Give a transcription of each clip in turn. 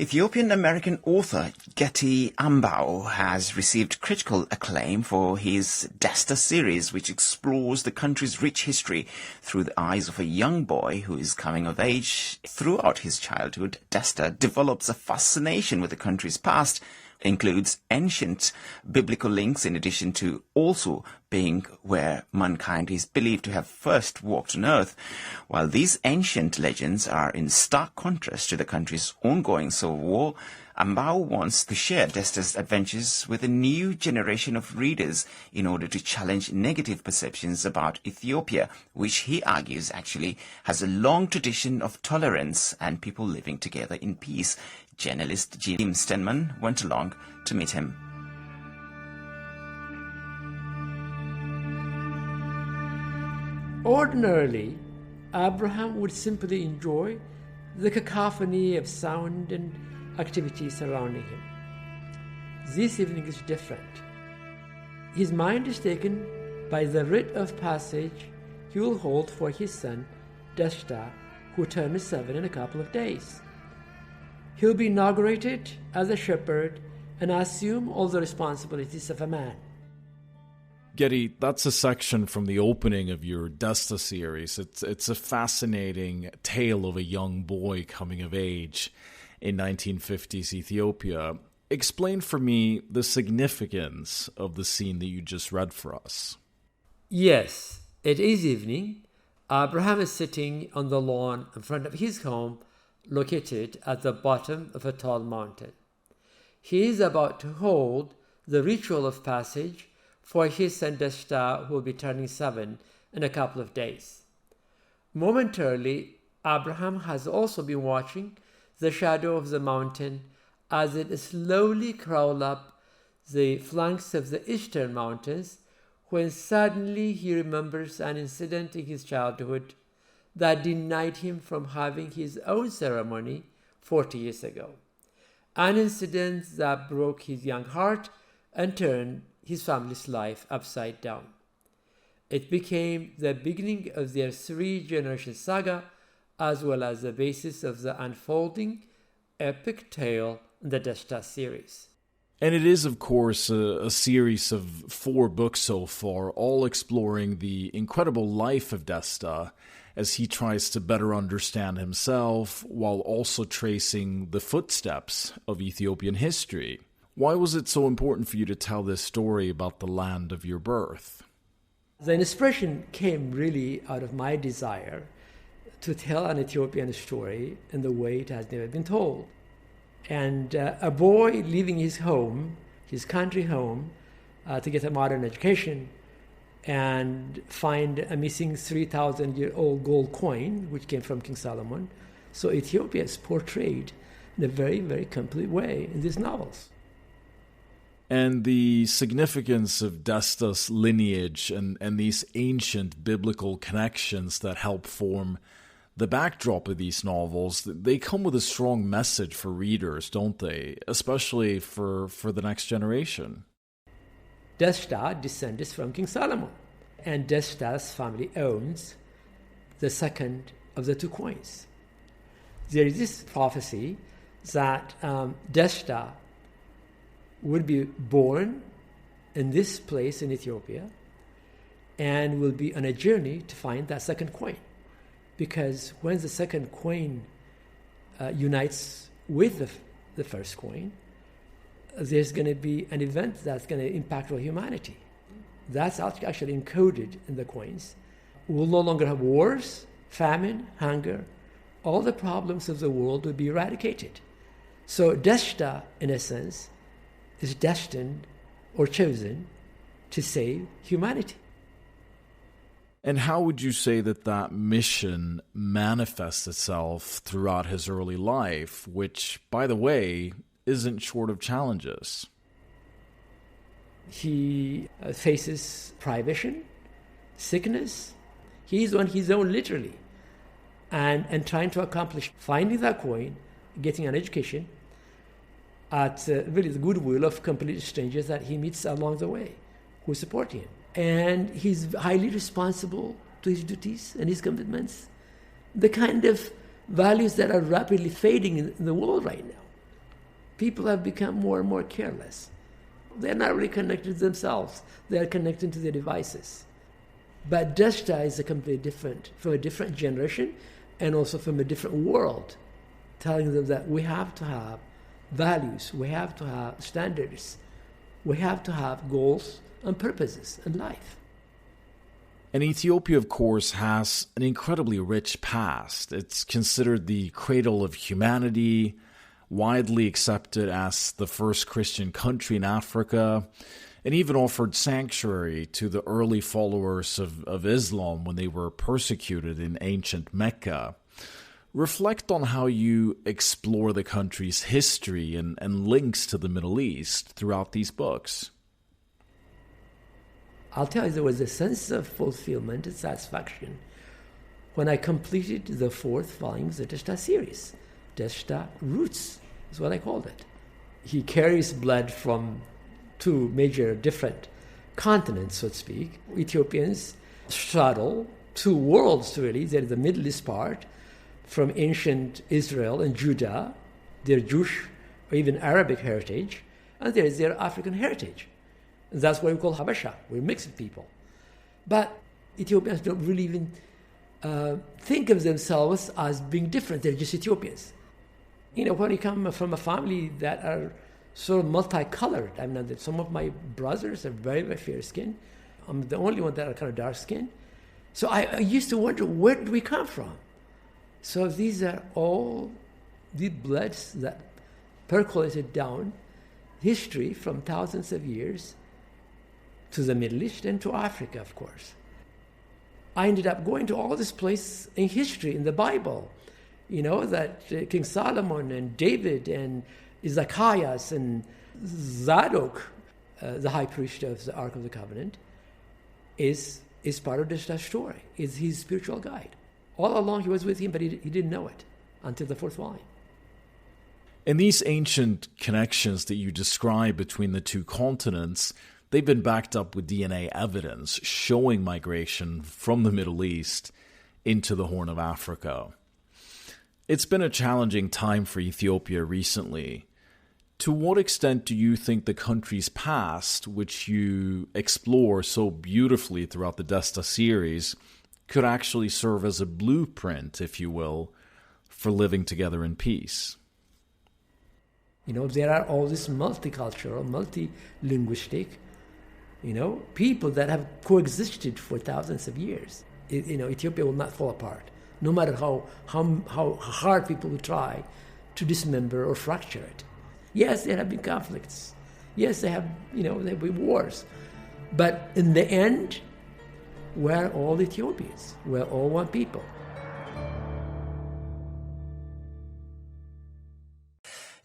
Ethiopian-American author Getty Ambau has received critical acclaim for his Desta series, which explores the country's rich history through the eyes of a young boy who is coming of age. Throughout his childhood, Desta develops a fascination with the country's past, includes ancient biblical links in addition to also being where mankind is believed to have first walked on earth. While these ancient legends are in stark contrast to the country's ongoing civil war, Ambau wants to share Desta's adventures with a new generation of readers in order to challenge negative perceptions about Ethiopia, which he argues actually has a long tradition of tolerance and people living together in peace. Journalist Jim Stenman went along to meet him. Ordinarily, Abraham would simply enjoy the cacophony of sound and activity surrounding him. This evening is different. His mind is taken by the rite of passage he will hold for his son, Desta, who turns 7 in a couple of days. He'll be inaugurated as a shepherd and assume all the responsibilities of a man. Getty, that's a section from the opening of your Desta series. It's a fascinating tale of a young boy coming of age in 1950s Ethiopia. Explain for me the significance of the scene that you just read for us. Yes, it is evening. Abraham is sitting on the lawn in front of his home, located at the bottom of a tall mountain. He is about to hold the ritual of passage for his son Desta, who will be turning 7 in a couple of days. Momentarily, Abraham has also been watching the shadow of the mountain as it slowly crawls up the flanks of the eastern mountains, when suddenly he remembers an incident in his childhood that denied him from having his own ceremony 40 years ago. An incident that broke his young heart and turned his family's life upside down. It became the beginning of their 3-generation saga, as well as the basis of the unfolding epic tale in the Desta series. And it is, of course, a series of 4 books so far, all exploring the incredible life of Desta as he tries to better understand himself while also tracing the footsteps of Ethiopian history. Why was it so important for you to tell this story about the land of your birth? The inspiration came really out of my desire to tell an Ethiopian story in the way it has never been told. And a boy leaving his home, his country home, to get a modern education and find a missing 3,000-year-old gold coin, which came from King Solomon. So Ethiopia is portrayed in a very, very complete way in these novels. And the significance of Desta's lineage and these ancient biblical connections that help form the backdrop of these novels, they come with a strong message for readers, don't they? Especially for the next generation. Desta descends from King Solomon, and Desta's family owns the second of the 2 coins. There is this prophecy that Desta would be born in this place in Ethiopia and will be on a journey to find that second coin. Because when the second coin unites with the first coin, there's going to be an event that's going to impact all humanity. That's actually encoded in the coins. We'll no longer have wars, famine, hunger. All the problems of the world will be eradicated. So Desta, in a sense, is destined or chosen to save humanity. And how would you say that mission manifests itself throughout his early life, which, by the way, isn't short of challenges? He faces privation, sickness. He's on his own, literally, and trying to accomplish finding that coin, getting an education, at really the goodwill of complete strangers that he meets along the way who support him. And he's highly responsible to his duties and his commitments, the kind of values that are rapidly fading in the world right now. people have become more and more careless. They're not really connected to themselves. They're connected to their devices. But Desta is completely different, from a different generation and also from a different world, telling them that we have to have values, we have to have standards, we have to have goals and purposes in life. And Ethiopia, of course, has an incredibly rich past. It's considered the cradle of humanity, widely accepted as the first Christian country in Africa, and even offered sanctuary to the early followers of Islam when they were persecuted in ancient Mecca. Reflect on how you explore the country's history and links to the Middle East throughout these books. I'll tell you, there was a sense of fulfillment and satisfaction when I completed the 4th volume of the Desta series. Desta Roots is what I called it. He carries blood from 2 major different continents, so to speak. Ethiopians straddle 2 worlds, really. There is the Middle East part from ancient Israel and Judah, their Jewish or even Arabic heritage, and there is their African heritage. And that's what we call Habasha. We're mixed people. But Ethiopians don't really even think of themselves as being different. They're just Ethiopians. You know, when you come from a family that are sort of multicolored, I mean, some of my brothers are very, very fair skinned. I'm the only one that are kind of dark skinned. So I used to wonder, where did we come from? So these are all the bloods that percolated down history from thousands of years to the Middle East and to Africa, of course. I ended up going to all this place in history, in the Bible, you know, that King Solomon and David and Zacchaeus and Zadok, the high priest of the Ark of the Covenant, is part of Desta's story, is his spiritual guide. All along he was with him, but he didn't know it until the 4th volume. And these ancient connections that you describe between the 2 continents, they've been backed up with DNA evidence showing migration from the Middle East into the Horn of Africa. It's been a challenging time for Ethiopia recently. To what extent do you think the country's past, which you explore so beautifully throughout the Desta series, could actually serve as a blueprint, if you will, for living together in peace? You know, there are all these multicultural, multilinguistic, you know, people that have coexisted for thousands of years. You know, Ethiopia will not fall apart, no matter how hard people will try to dismember or fracture it. Yes, there have been conflicts. Yes, there have been wars. But in the end, we're all Ethiopians. We're all one people.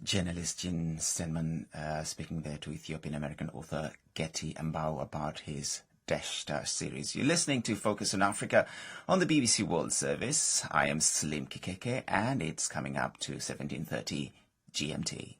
Journalist Jim Stenman speaking there to Ethiopian-American author Getty Ambau about his Desta series. You're listening to Focus on Africa on the BBC World Service. I am Slim Kikeke, and it's coming up to 17:30 GMT.